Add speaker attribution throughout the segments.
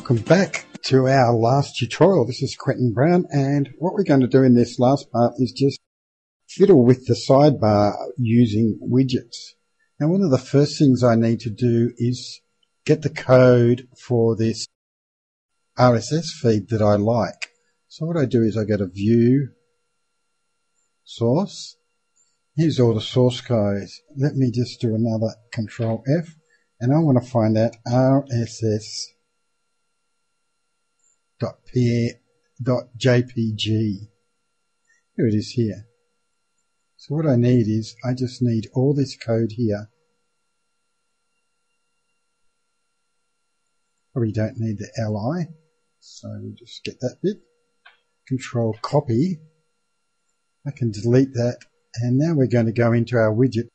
Speaker 1: Welcome back to our last tutorial. This is Quentin Brown, and what we're going to do in this last part is just fiddle with the sidebar using widgets. Now, one of the first things I need to do is get the code for this RSS feed that I like. So what I do is I go to View, Source. Here's all the source codes. Let me just do another Control F, and I want to find out RSS.jpg. Here it is here. So what I need is, I just need all this code here. Probably don't need the li, so we'll just get that bit. Control copy. I can delete that, and now we're going to go into our widget.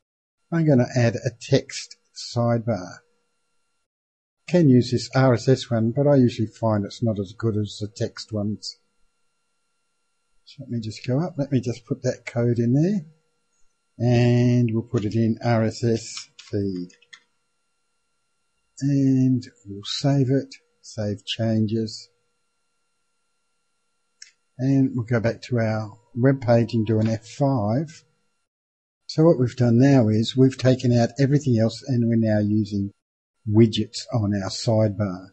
Speaker 1: I'm going to add a text sidebar. Can use this RSS one, but I usually find it's not as good as the text ones. So let me just go up. Let me just put that code in there, and we'll put it in RSS feed. And we'll save it, save changes, and we'll go back to our web page and do an F5. So what we've done now is we've taken out everything else, and we're now using widgets on our sidebar,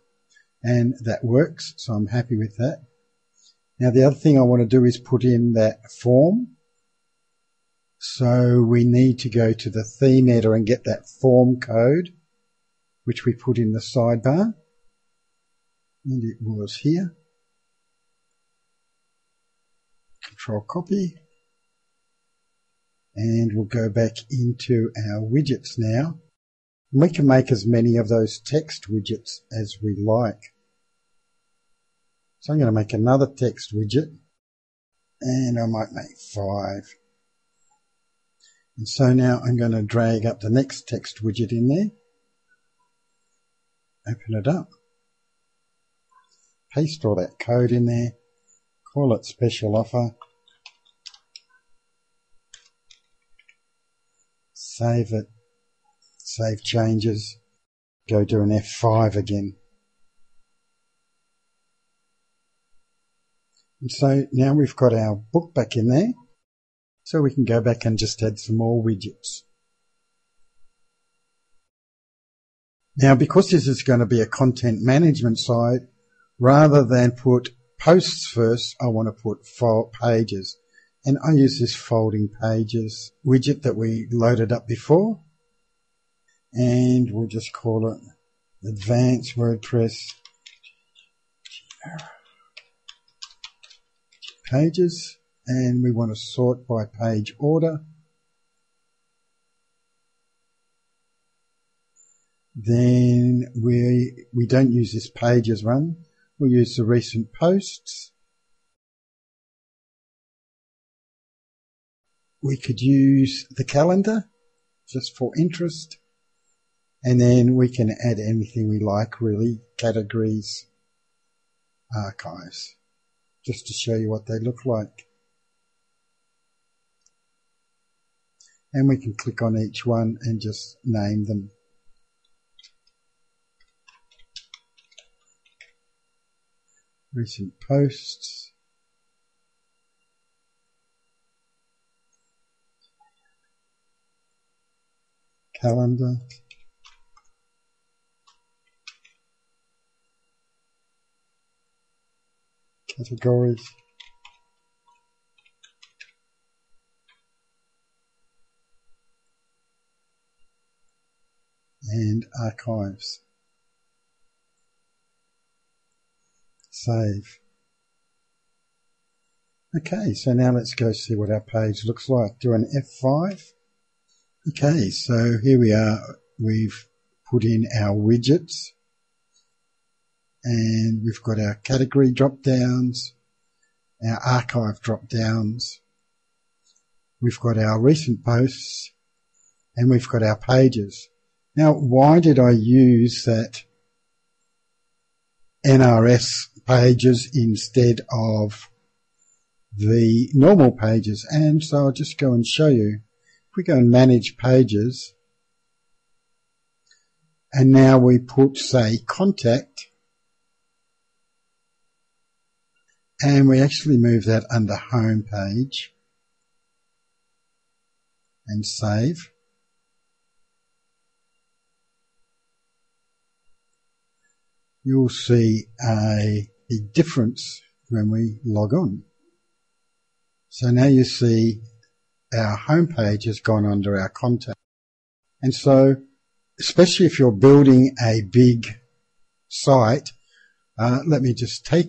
Speaker 1: and that works, so I'm happy with that. Now the other thing I want to do is put in that form. So we need to go to the theme editor and get that form code, which we put in the sidebar, and it was here. Control copy, and we'll go back into our widgets now. We can make as many of those text widgets as we like. So I'm going to make another text widget, and I might make 5. And so now I'm going to drag up the next text widget in there. Open it up, paste all that code in there, call it special offer, save it, save changes, go do an F5 again. And so now we've got our book back in there, so we can go back and just add some more widgets. Now, because this is going to be a content management site, rather than put posts first, I want to put pages. And I use this folding pages widget that we loaded up before. And we'll just call it Advanced WordPress Pages. And we want to sort by page order. Then we don't use this pages run. We'll use the recent posts. We could use the calendar just for interest. And then we can add anything we like, really, categories, archives, just to show you what they look like. And we can click on each one and just name them. Recent posts, calendar, categories, and archives. Save. Okay, so now let's go see what our page looks like. Do an F5. Okay, so here we are. We've put in our widgets, and we've got our category drop downs, our archive drop downs, we've got our recent posts, and we've got our pages. Now, why did I use that NRS pages instead of the normal pages? And so I'll just go and show you. If we go and manage pages, and now we put, say, contact, and we actually move that under home page and save. You'll see a difference when we log on. So now you see our home page has gone under our contact. And so, especially if you're building a big site, let me just take